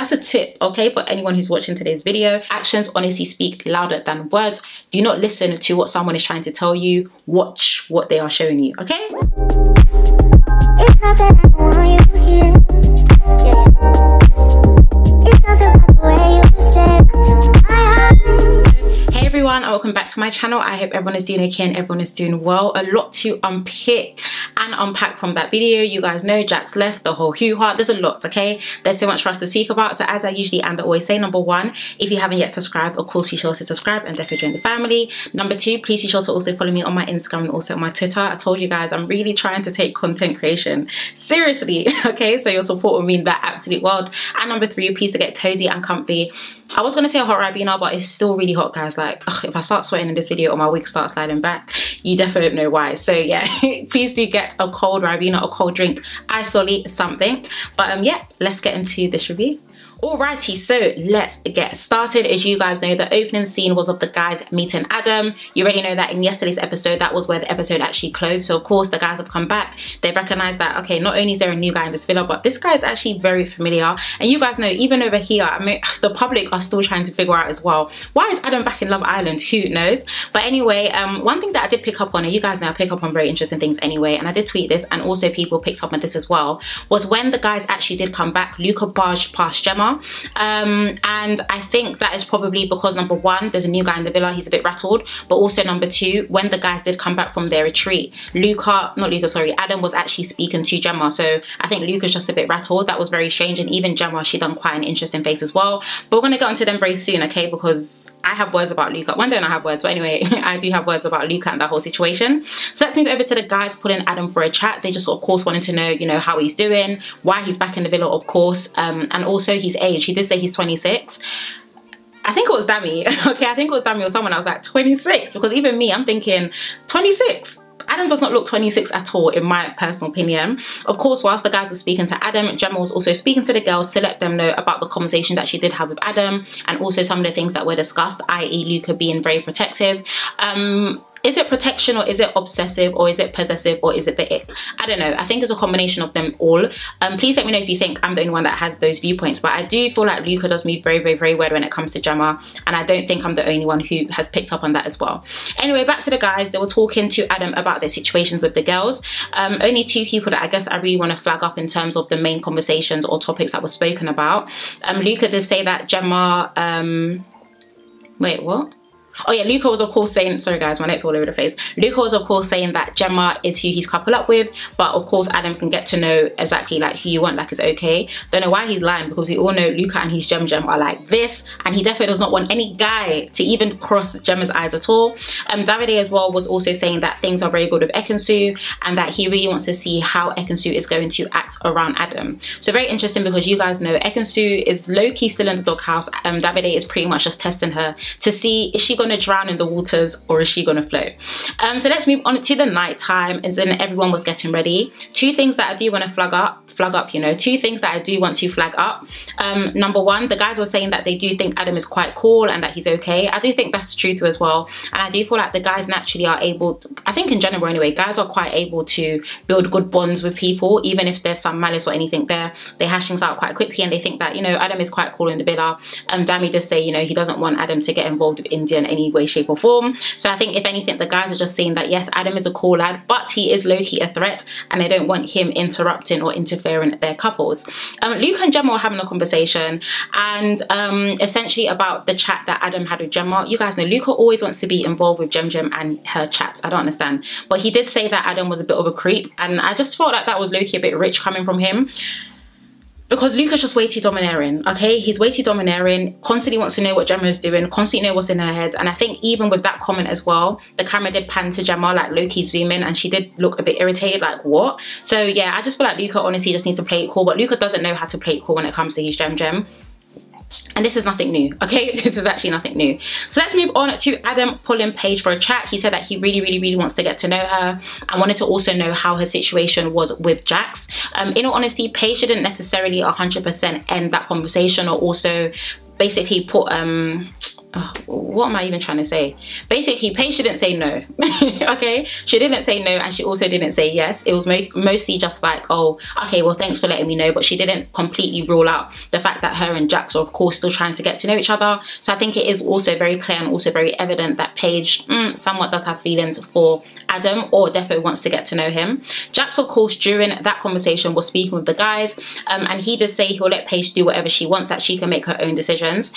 That's a tip, okay, for anyone who's watching today's video. Actions honestly speak louder than words. Do not listen to what someone is trying to tell you. Watch what they are showing you, okay? It's not that I want you here. Yeah. It's not the way you said to my heart. Hey everyone, and welcome back to my channel. I hope everyone is doing okay and everyone is doing well. A lot to unpick and unpack from that video. You guys know Jacques left, the whole hoo-ha. There's a lot, okay? There's so much for us to speak about. So as I usually and always say, number one, if you haven't yet subscribed, of course, be sure to subscribe and definitely join the family. Number two, please be sure to also follow me on my Instagram and also on my Twitter. I told you guys I'm really trying to take content creation seriously, okay? So your support will mean that absolute world. And number three, please to get cozy and comfy. I was gonna say a hot Ribena, but it's still really hot, guys. Like, ugh, if I start sweating in this video or my wig starts sliding back, you definitely don't know why. So yeah, please do get a cold Ribena, a cold drink, ice lolly, something. But yeah, let's get into this review. Alrighty, so let's get started. As you guys know, the opening scene was of the guys meeting Adam. You already know that in yesterday's episode, that was where the episode actually closed. So of course, the guys have come back. They recognize that, okay, not only is there a new guy in this villa, but this guy is actually very familiar. And you guys know, even over here, I mean, the public are still trying to figure out as well, why is Adam back in Love Island? Who knows? But anyway, one thing that I did pick up on, and you guys know I pick up on very interesting things anyway, and I did tweet this, and also people picked up on this as well, was when the guys actually did come back, Luca barged past Gemma. And I think that is probably because number one, there's a new guy in the villa, he's a bit rattled, but also number two, when the guys did come back from their retreat, Adam was actually speaking to Gemma. So I think Luca's just a bit rattled. That was very strange. And even Gemma, she done quite an interesting face as well, but we're going to get onto them very soon, okay, because I have words about Luca. One day I have words, but anyway, I do have words about Luca and that whole situation. So let's move over to the guys pulling Adam for a chat. They just of course wanted to know, you know, how he's doing, why he's back in the villa, of course, and also his age. He did say he's 26. I think it was Dami. Okay, I think it was Dami or someone. I was like, 26? Because even me, I'm thinking 26. Adam does not look 26 at all, in my personal opinion. Of course, whilst the guys were speaking to Adam, Gemma was also speaking to the girls to let them know about the conversation that she did have with Adam, and also some of the things that were discussed, i.e. Luca being very protective. Is it protection, or is it obsessive, or is it possessive, or is it the ick? I don't know. I think it's a combination of them all. Please let me know if you think I'm the only one that has those viewpoints, but I do feel like Luca does move very, very, very weird when it comes to Gemma, and I don't think I'm the only one who has picked up on that as well. Anyway, back to the guys. They were talking to Adam about their situations with the girls. Only two people that I guess I really want to flag up in terms of the main conversations or topics that were spoken about. Luca did say that Gemma, wait, what? Oh yeah, Luca was of course saying, sorry guys, my notes all over the place. Luca was of course saying that Gemma is who he's coupled up with, but of course Adam can get to know exactly like who you want, like it's okay. Don't know why he's lying, because we all know Luca and his Gem are like this, and he definitely does not want any guy to even cross Gemma's eyes at all. Davide as well was also saying that things are very good with Ekin-Su, and that he really wants to see how Ekin-Su is going to act around Adam. So very interesting, because you guys know Ekin-Su is low-key still in the doghouse. Davide is pretty much just testing her to see, is she going to drown in the waters or is she going to float? So let's move on to the night time, as in everyone was getting ready. Two things that I do want to flag up, you know, two things that I do want to flag up. Number one, the guys were saying that they do think Adam is quite cool and that he's okay. I do think that's true too as well, and I do feel like the guys naturally are able, I think in general anyway, guys are quite able to build good bonds with people, even if there's some malice or anything there. They hash things out quite quickly, and they think that, you know, Adam is quite cool in the villa. Dami does say, you know, he doesn't want Adam to get involved with India in any way, shape or form. So I think if anything, the guys are just saying that yes, Adam is a cool lad, but he is low-key a threat, and they don't want him interrupting or interfering their couples. Luca and Gemma were having a conversation, and essentially about the chat that Adam had with Gemma. You guys know Luca always wants to be involved with Gem and her chats. I don't understand, but he did say that Adam was a bit of a creep, and I just felt like that was low-key a bit rich coming from him. Because Luca's just way too domineering, okay? He's way too domineering, constantly wants to know what Gemma is doing, constantly know what's in her head. And I think even with that comment as well, the camera did pan to Gemma, like low-key zoom in, and she did look a bit irritated, like what? So yeah, I just feel like Luca honestly just needs to play it cool, but Luca doesn't know how to play it cool when it comes to his Gem. And this is nothing new, okay? This is actually nothing new. So let's move on to Adam pulling Paige for a chat. He said that he really wants to get to know her, and wanted to also know how her situation was with Jacques. In all honesty, Paige didn't necessarily 100% end that conversation, or also basically put what am I even trying to say? Basically, Paige didn't say no. Okay, she didn't say no, and she also didn't say yes. It was mostly just like, oh, okay, well, thanks for letting me know, but she didn't completely rule out the fact that her and Jacques are of course still trying to get to know each other. So I think it is also very clear and also very evident that Paige somewhat does have feelings for Adam, or definitely wants to get to know him. Jacques, of course, during that conversation was speaking with the guys, and he did say he'll let Paige do whatever she wants, that she can make her own decisions.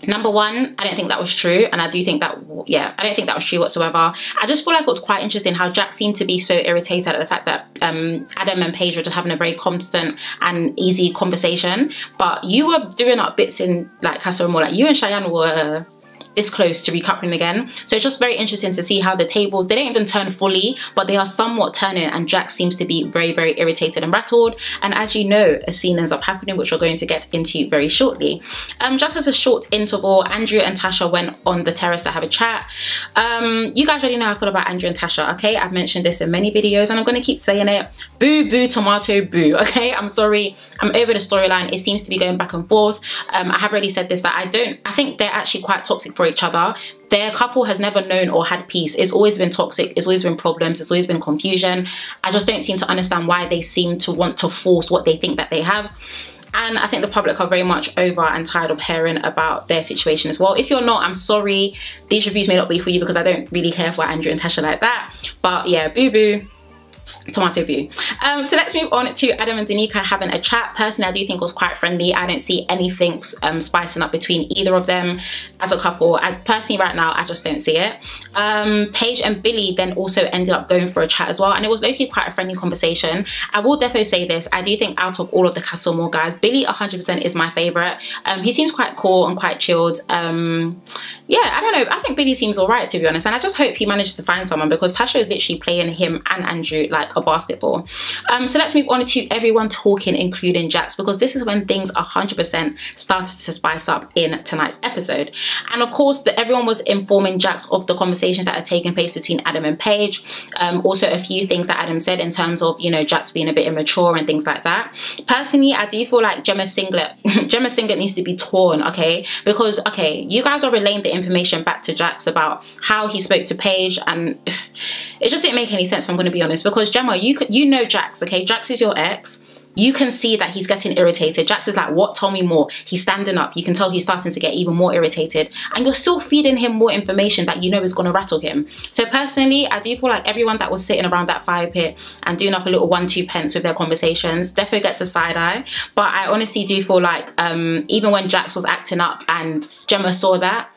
Number one, I don't think that was true, and I do think that, yeah, I don't think that was true whatsoever. I just feel like it was quite interesting how Jacques seemed to be so irritated at the fact that Adam and Paige were just having a very constant and easy conversation, but you were doing up bits in like Casa Amor, like you and Cheyenne were this close to recoupling again. So it's just very interesting to see how the tables, they don't even turn fully, but they are somewhat turning, and Jacques seems to be very, very irritated and rattled. And as you know, a scene ends up happening, which we're going to get into very shortly. Just as a short interval, Andrew and Tasha went on the terrace to have a chat. You guys already know how I feel about Andrew and Tasha, okay? I've mentioned this in many videos and I'm going to keep saying it. Boo, boo, tomato, boo, okay? I'm sorry, I'm over the storyline. It seems to be going back and forth. I have already said this, that I think they're actually quite toxic for each other. Their couple has never known or had peace. It's always been toxic, it's always been problems, it's always been confusion. I just don't seem to understand why they seem to want to force what they think that they have. And I think the public are very much over and tired of hearing about their situation as well. If you're not, I'm sorry. These reviews may not be for you because I don't really care for Andrew and Tasha like that. But yeah, boo boo. Tomato boo. So let's move on to Adam and Danika having a chat. Personally, I do think it was quite friendly. I don't see anything spicing up between either of them as a couple. Personally, right now, I just don't see it. Paige and Billie then also ended up going for a chat as well, and it was literally quite a friendly conversation. I will definitely say this, I do think out of all of the Casa Amor guys, Billie 100% is my favourite. He seems quite cool and quite chilled. Yeah, I don't know, I think Billie seems alright, to be honest, and I just hope he manages to find someone, because Tasha is literally playing him and Andrew like a basketball. So let's move on to everyone talking, including Jacques, because this is when things 100% started to spice up in tonight's episode. And of course, everyone was informing Jacques of the conversations that had taken place between Adam and Paige. Also a few things that Adam said in terms of, you know, Jacques being a bit immature and things like that. Personally, I do feel like Gemma's singlet needs to be torn, okay? Because, okay, you guys are relaying the information back to Jacques about how he spoke to Paige, and it just didn't make any sense, if I'm going to be honest, because Gemma, you know Jacques, okay? Jacques is your ex. You can see that he's getting irritated. Jacques is like, what? Tell me more. He's standing up. You can tell he's starting to get even more irritated. And you're still feeding him more information that you know is going to rattle him. So personally, I do feel like everyone that was sitting around that fire pit and doing up a little 1-2 pence with their conversations definitely gets a side eye. But I honestly do feel like even when Jacques was acting up and Gemma saw that,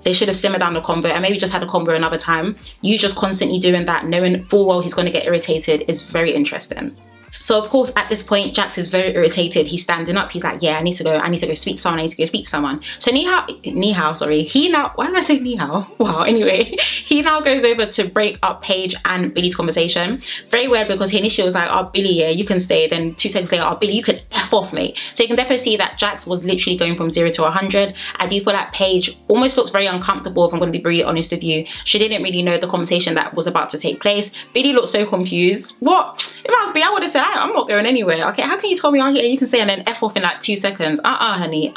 they should have simmered down the convo and maybe just had a convo another time. You just constantly doing that, knowing full well he's going to get irritated, is very interesting. So of course, at this point, Jacques is very irritated. He's standing up. He's like, yeah, I need to go speak to someone. I need to go speak to someone. So he now, why did I say ni hao? Wow, anyway, he now goes over to break up Paige and Billie's conversation. Very weird, because he initially was like, oh, Billie, yeah, you can stay. Then 2 seconds later, oh, Billie, you could F off, mate. So you can definitely see that Jacques was literally going from 0 to 100. I do feel like Paige almost looks very uncomfortable, if I'm going to be really honest with you. She didn't really know the conversation that was about to take place. Billie looked so confused. What? If I was Billie, I would have said, I'm not going anywhere. Okay, how can you tell me, oh yeah, you can say and then F off in like 2 seconds? Honey,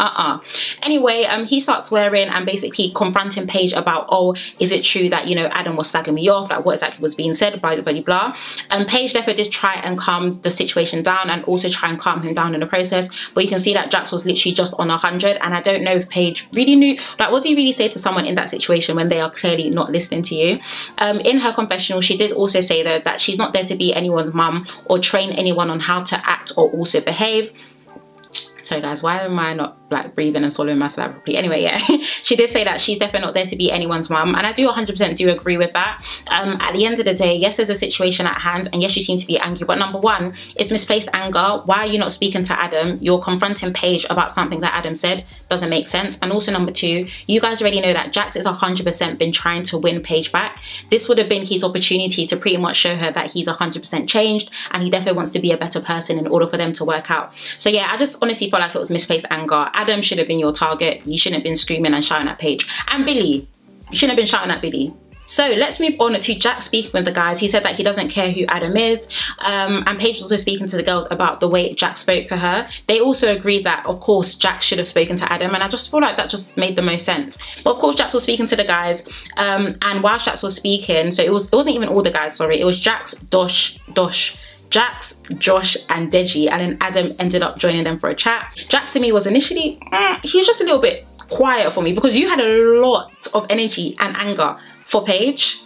Anyway, he starts swearing and basically confronting Paige about, oh, is it true that, you know, Adam was slagging me off? Like, what exactly was being said, blah, blah, blah. Paige definitely did try and calm the situation down and also try and calm him down in the process. But you can see that Jacques was literally just on 100. And I don't know if Paige really knew, like, what do you really say to someone in that situation when they are clearly not listening to you? In her confessional, she did also say that she's not there to be anyone's mum or train anyone on how to act or also behave. Sorry guys, why am I not like breathing and swallowing my saliva properly? Anyway, yeah, she did say that she's definitely not there to be anyone's mum, and I do 100% do agree with that. At the end of the day, yes, there's a situation at hand, and yes, you seem to be angry, but number one, it's misplaced anger. Why are you not speaking to Adam? You're confronting Paige about something that Adam said. Doesn't make sense. And also number two, you guys already know that Jacques is 100% been trying to win Paige back. This would have been his opportunity to pretty much show her that he's 100% changed, and he definitely wants to be a better person in order for them to work out. So yeah, I just honestly felt like it was misplaced anger. Adam should have been your target. You shouldn't have been screaming and shouting at Paige. And Billie, you shouldn't have been shouting at Billie. So let's move on to Jack speaking with the guys. He said that he doesn't care who Adam is. And Paige was also speaking to the girls about the way Jack spoke to her. They also agreed that, of course, Jack should have spoken to Adam. And I just feel like that just made the most sense. But of course, Jack was speaking to the guys. And while Jack was speaking, so it wasn't even all the guys, sorry. It was Jax, Jacques, Josh and Deji, and then Adam ended up joining them for a chat. Jax to me was initially, he was just a little bit quiet for me because you had a lot of energy and anger for Paige.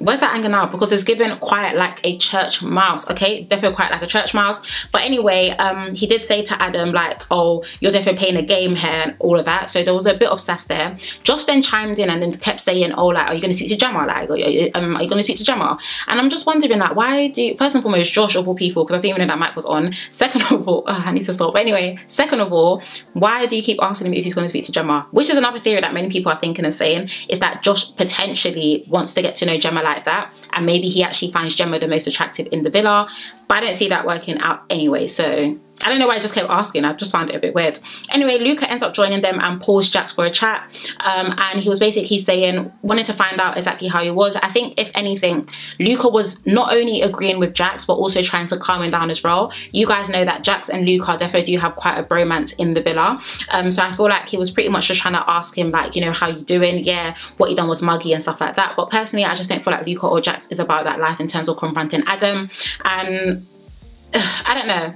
Where's that anger now? Because it's given quiet like a church mouse, okay? Definitely quiet like a church mouse. But anyway, he did say to Adam like, oh, you're definitely playing a game here and all of that. So there was a bit of sass there. Josh then chimed in and then kept saying, oh, like, are you going to speak to Gemma? Like, are you going to speak to Gemma? And I'm just wondering, like, why do, first and foremost, Josh of all people, because I didn't even know that mic was on. Second of all, I need to stop. But anyway, second of all, why do you keep asking him if he's going to speak to Gemma? Which is another theory that many people are thinking and saying, is that Josh potentially wants to get to know Gemma like that, and maybe he actually finds Gemma the most attractive in the villa, but I don't see that working out anyway. So I don't know why I just kept asking. I just found it a bit weird. Anyway, Luca ends up joining them and pulls Jax for a chat, and he was basically saying, wanted to find out exactly how he was. I think if anything, Luca was not only agreeing with Jax but also trying to calm him down as well. You guys know that Jax and Luca definitely do have quite a bromance in the villa, so I feel like he was pretty much just trying to ask him like, you know, how you doing? Yeah, what he done was muggy and stuff like that. But personally, I just don't feel like Luca or Jax is about that life in terms of confronting Adam, and I don't know.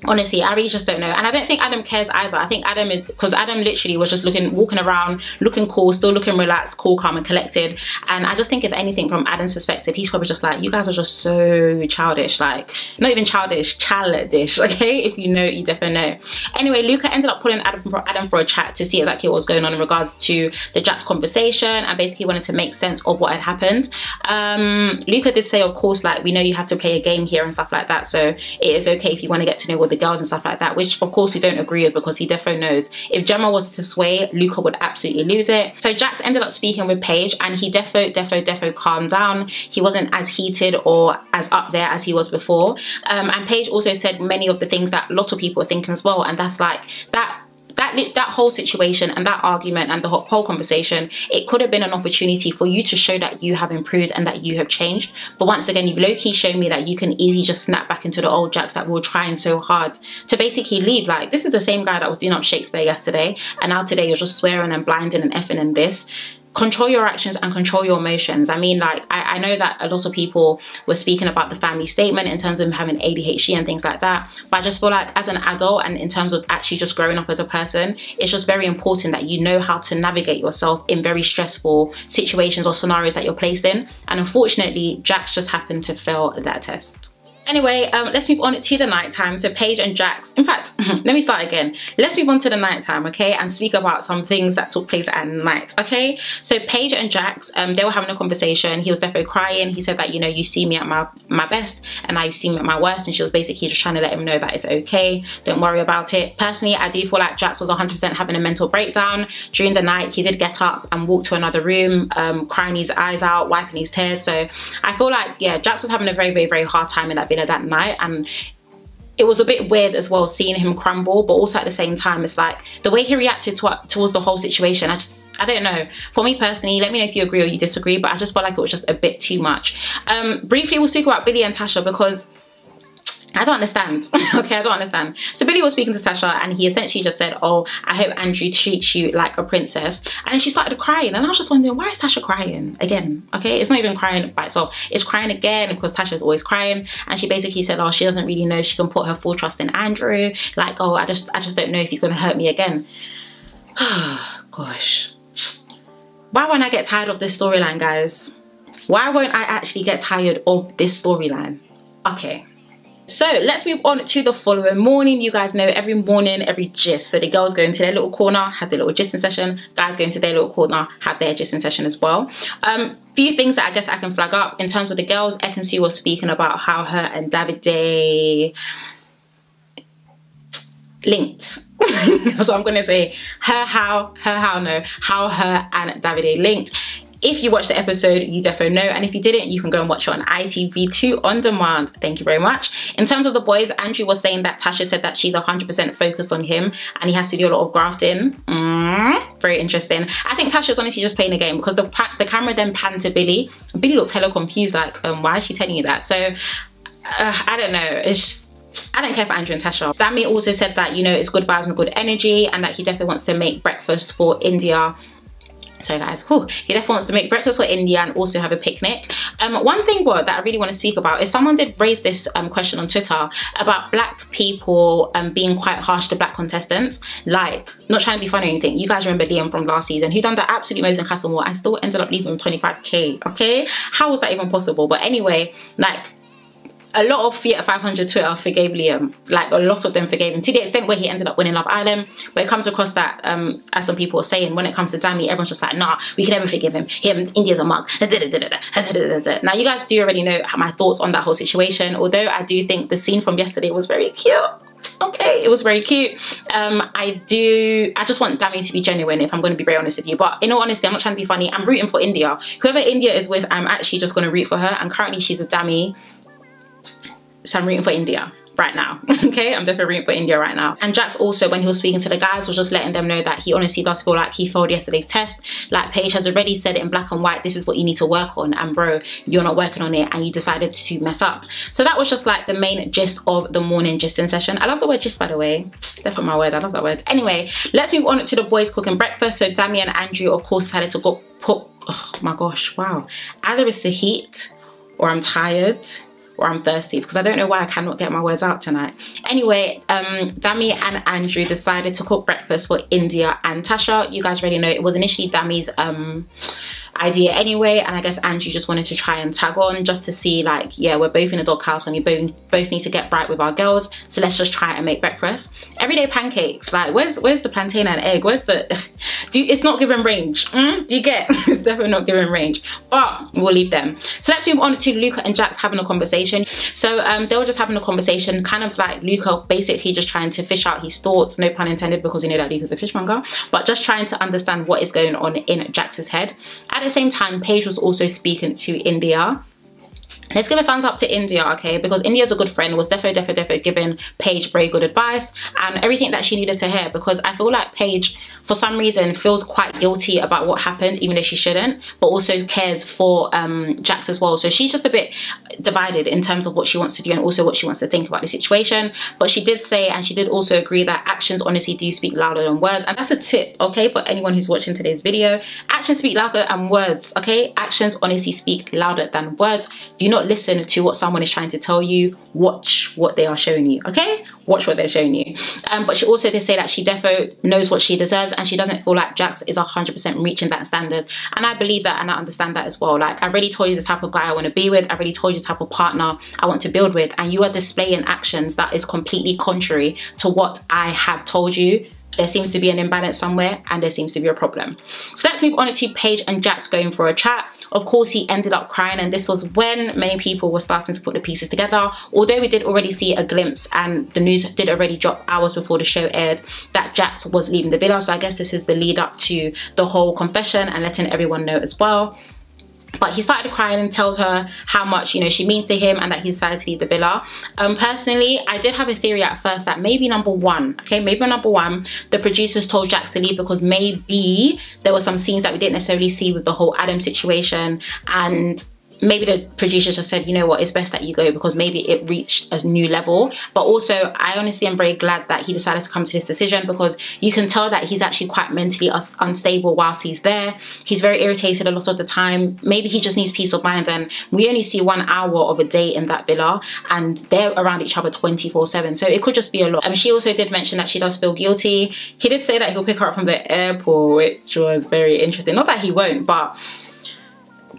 Honestly, I really just don't know. And I don't think Adam cares either. I think Adam is, because Adam literally was just walking around, looking cool, still looking relaxed, cool, calm and collected. And I just think if anything, from Adam's perspective, he's probably just like, you guys are just so childish. Like, not even childish, okay? If you know, you definitely know. Anyway, Luca ended up pulling Adam for a chat to see exactly what was going on in regards to the Jack's conversation, and basically wanted to make sense of what had happened. Luca did say, of course, like, we know you have to play a game here and stuff like that, so it is okay if you want to get to know what the girls and stuff like that, which of course we don't agree with, because he definitely knows if Gemma was to sway, Luca would absolutely lose it. So Jax ended up speaking with Paige, and he defo calmed down. He wasn't as heated or as up there as he was before, and Paige also said many of the things that a lot of people are thinking as well, and that's like that whole situation and that argument and the whole conversation, it could have been an opportunity for you to show that you have improved and that you have changed. But once again, you've low-key shown me that you can easily just snap back into the old Jax that we were trying so hard to basically leave. Like, this is the same guy that was doing up Shakespeare yesterday, and now today you're just swearing and blinding and effing and this. Control your actions and control your emotions. I mean, like, I know that a lot of people were speaking about the family statement in terms of him having ADHD and things like that, but I just feel like as an adult and in terms of actually just growing up as a person, it's just very important that you know how to navigate yourself in very stressful situations or scenarios that you're placed in, and unfortunately Jax just happened to fail that test. Anyway, let's move on to the nighttime. So Paige and Jax, in fact, let me start again. Let's move on to the nighttime, okay, and speak about some things that took place at night, okay? So Paige and Jax, they were having a conversation. He was definitely crying. He said that, you know, you see me at my best and now you see me at my worst, and she was basically just trying to let him know that it's okay, don't worry about it. Personally, I do feel like Jax was 100% having a mental breakdown during the night. He did get up and walk to another room, crying his eyes out, wiping his tears. So I feel like, yeah, Jax was having a very hard time in that villa that night, and it was a bit weird as well seeing him crumble, but also at the same time it's like the way he reacted towards the whole situation, I don't know. For me personally, let me know if you agree or you disagree, but I just felt like it was just a bit too much. Briefly, we'll speak about Billie and Tasha, because I don't understand. Okay, I don't understand. So Billie was speaking to Tasha, and he essentially just said, oh, I hope Andrew treats you like a princess. And then she started crying, and I was just wondering, why is Tasha crying again? Okay, it's not even crying by itself, it's crying again because Tasha's always crying. And she basically said, oh, she doesn't really know she can put her full trust in Andrew. Like, oh, I just don't know if he's gonna hurt me again. Gosh, why won't I get tired of this storyline, guys? Why won't I actually get tired of this storyline? Okay, so let's move on to the following morning. You guys know every morning, every gist. So the girls go into their little corner, have their little gisting session. Guys go into their little corner, have their gisting session as well. Few things that I guess I can flag up in terms of the girls. Ekin-Su was speaking about how her and Davide linked. So I'm gonna say how her and Davide linked. If you watched the episode, you definitely know, and if you didn't, you can go and watch it on ITV2 on demand. Thank you very much. In terms of the boys, Andrew was saying that Tasha said that she's 100% focused on him and he has to do a lot of grafting. Very interesting. I think Tasha's honestly just playing the game, because the camera then panned to Billie. Billie looked hella confused, like, why is she telling you that? So I don't know, it's just, I don't care for Andrew and Tasha. Dami also said that, you know, it's good vibes and good energy, and that he definitely wants to make breakfast for India. Sorry guys, he definitely wants to make breakfast for India and also have a picnic. One thing that I really want to speak about is someone did raise this question on Twitter about black people being quite harsh to black contestants. Like, not trying to be funny or anything, you guys remember Liam from last season, who done the absolute most in Castle Moore and still ended up leaving with 25k, okay? How was that even possible? But anyway, like, a lot of Fiat 500 Twitter forgave Liam. Like, a lot of them forgave him, to the extent where he ended up winning Love Island. But it comes across that, as some people are saying, when it comes to Dami, everyone's just like, nah, we can never forgive him. India's a mug. Now, you guys do already know my thoughts on that whole situation, although I do think the scene from yesterday was very cute. Okay, it was very cute. I just want Dami to be genuine, if I'm going to be very honest with you. But in all honesty, I'm not trying to be funny. I'm rooting for India. Whoever India is with, I'm actually just going to root for her. And currently she's with Dami. So I'm rooting for India right now. Okay, I'm definitely rooting for India right now. And Jacques also, when he was speaking to the guys, was just letting them know that he honestly does feel like he failed yesterday's test. Like, Paige has already said it in black and white, this is what you need to work on, and bro, you're not working on it and you decided to mess up. So that was just like the main gist of the morning gisting session. I love the word gist, by the way. It's definitely my word, I love that word. Anyway, let's move on to the boys cooking breakfast. So Dami and Andrew, of course, decided to go oh my gosh, wow. Either it's the heat, or I'm tired, or I'm thirsty, because I don't know why I cannot get my words out tonight. Anyway, Dami and Andrew decided to cook breakfast for India and Tasha. You guys already know it was initially Dami's idea anyway, and I guess Andrew just wanted to try and tag on, just to see, like, yeah, we're both in a doghouse and we both need to get right with our girls, so let's just try and make breakfast. Everyday pancakes, like, where's the plantain and egg? Where's the it's not giving range. Do you get? It's definitely not giving range, but we'll leave them. So let's move on to Luca and Jacques having a conversation. So they were just having a conversation, kind of like Luca basically just trying to fish out his thoughts, no pun intended, because you know that Luca's a fishmonger, but just trying to understand what is going on in Jacques' head. At the same time, Paige was also speaking to India. Let's give a thumbs up to India, okay, because India's a good friend, was definitely giving Paige very good advice and everything that she needed to hear, because I feel like Paige, for some reason, feels quite guilty about what happened, even though she shouldn't, but also cares for Jacques as well. So she's just a bit divided in terms of what she wants to do and also what she wants to think about the situation. But she did say, and she did also agree, that actions honestly do speak louder than words. And that's a tip, okay, for anyone who's watching today's video. Actions speak louder than words, okay? Actions honestly speak louder than words. Do not listen to what someone is trying to tell you. Watch what they are showing you, okay? Watch what they're showing you. But she also did say that she defo knows what she deserves, and she doesn't feel like Jacques is 100% reaching that standard. And I believe that, and I understand that as well. Like, I already told you the type of guy I want to be with. I already told you the type of partner I want to build with, and you are displaying actions that is completely contrary to what I have told you. There seems to be an imbalance somewhere, and there seems to be a problem. So let's move on to Paige and Jacques going for a chat. Of course, he ended up crying, and this was when many people were starting to put the pieces together. Although we did already see a glimpse, and the news did already drop hours before the show aired, that Jacques was leaving the villa. So I guess this is the lead up to the whole confession and letting everyone know as well. But he started crying and tells her how much, you know, she means to him, and that he decided to leave the villa. Personally, I did have a theory at first that maybe number one, the producers told Jacques to leave because maybe there were some scenes that we didn't necessarily see with the whole Adam situation, and maybe the producers just said, you know what, it's best that you go because maybe it reached a new level. But also, I honestly am very glad that he decided to come to this decision, because you can tell that he's actually quite mentally unstable whilst he's there. He's very irritated a lot of the time. Maybe he just needs peace of mind, and we only see 1 hour of a day in that villa, and they're around each other 24/7, so it could just be a lot. She also did mention that she does feel guilty. He did say that he'll pick her up from the airport, which was very interesting. Not that he won't, but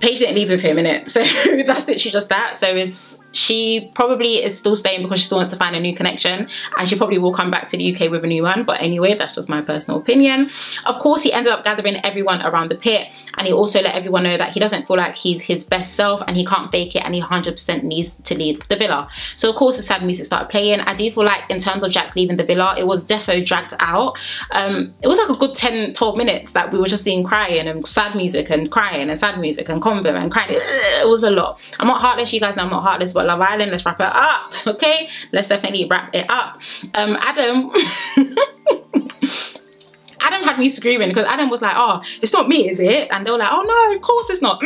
Paige didn't leave with him, innit? So that's literally just that. So it's she probably is still staying because she still wants to find a new connection, and she probably will come back to the UK with a new one. But anyway, that's just my personal opinion. Of course, he ended up gathering everyone around the pit, and he also let everyone know that he doesn't feel like he's his best self and he can't fake it, and he 100% needs to leave the villa. So of course the sad music started playing. I do feel like in terms of Jacques leaving the villa, it was defo dragged out. It was like a good 10-12 minutes that we were just seeing crying and sad music and crying and sad music and combo and crying. It was a lot. I'm not heartless, you guys know I'm not heartless, but Love Island, let's wrap it up, okay? Let's definitely wrap it up. Adam Adam had me screaming because Adam was like, oh, it's not me, is it? And they were like, oh no, of course it's not.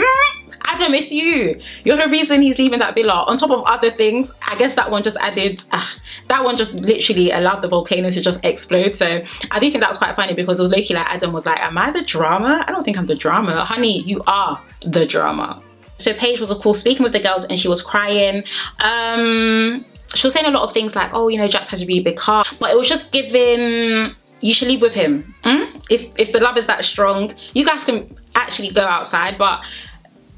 Adam, it's you. You're the reason he's leaving that villa. On top of other things, I guess that one just added, that one just literally allowed the volcano to just explode. So I do think that was quite funny because it was low-key like Adam was like, am I the drama? I don't think I'm the drama. Honey, you are the drama. So Paige was of course speaking with the girls and she was crying. She was saying a lot of things like, oh, you know, Jacques has a really big heart, but it was just giving, you should leave with him. If the love is that strong, you guys can actually go outside. But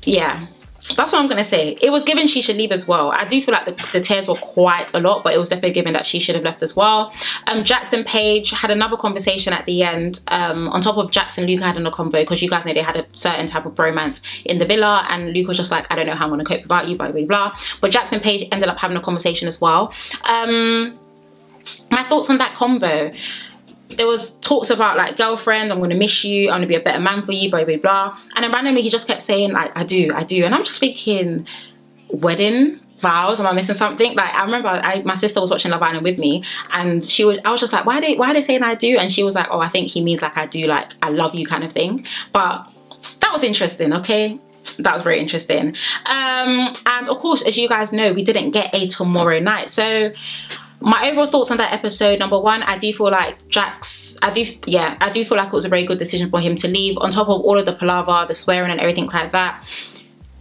yeah, that's what I'm gonna say. It was given she should leave as well. I do feel like the tears were quite a lot, but it was definitely given that she should have left as well. Jacques and Paige had another conversation at the end. On top of Jacques and Luca having a convo, because you guys know they had a certain type of bromance in the villa, and Luca was just like, I don't know how I'm gonna cope without you, blah blah blah. But Jacques and Paige ended up having a conversation as well. My thoughts on that convo. There was talks about like, girlfriend, I'm gonna miss you, I'm gonna be a better man for you, blah blah blah. And then randomly he just kept saying like, I do. And I'm just thinking, wedding vows, am I missing something? Like I remember my sister was watching Love Island with me, and I was just like, why are they saying I do? And she was like, oh, I think he means like I do, like I love you kind of thing. But that was interesting, okay? That was very interesting. And of course, as you guys know, we didn't get a tomorrow night. So my overall thoughts on that episode, number one, I do feel like I do feel like it was a very good decision for him to leave. On top of all of the palaver, the swearing and everything like that,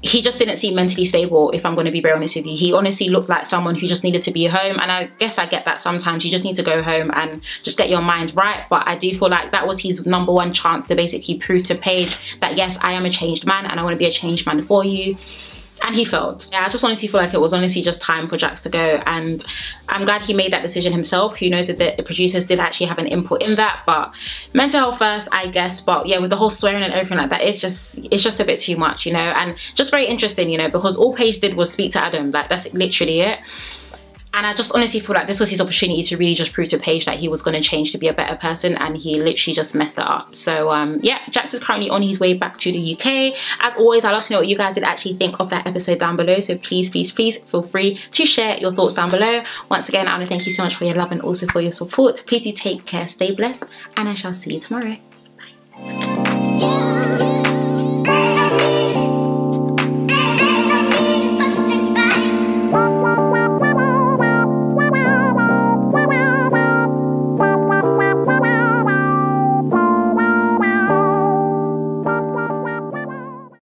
he just didn't seem mentally stable, if I'm going to be very honest with you. He honestly looked like someone who just needed to be home, and I guess I get that sometimes. You just need to go home and just get your mind right. But I do feel like that was his number one chance to basically prove to Paige that yes, I am a changed man and I want to be a changed man for you. And he failed. Yeah, I just honestly feel like it was honestly just time for Jacques to go, and I'm glad he made that decision himself. Who knows if the producers did actually have an input in that, but mental health first, I guess. But yeah, with the whole swearing and everything like that, it's just a bit too much, you know. And just very interesting, you know, because all Paige did was speak to Adam. Like that's literally it. And I just honestly feel like this was his opportunity to really just prove to Paige that he was going to change to be a better person, and he literally just messed it up. So yeah, Jacques is currently on his way back to the UK. As always, I'd love to know what you guys did actually think of that episode down below. So please, please, please feel free to share your thoughts down below. Once again, I want to thank you so much for your love and also for your support. Please do take care, stay blessed, and I shall see you tomorrow. Bye.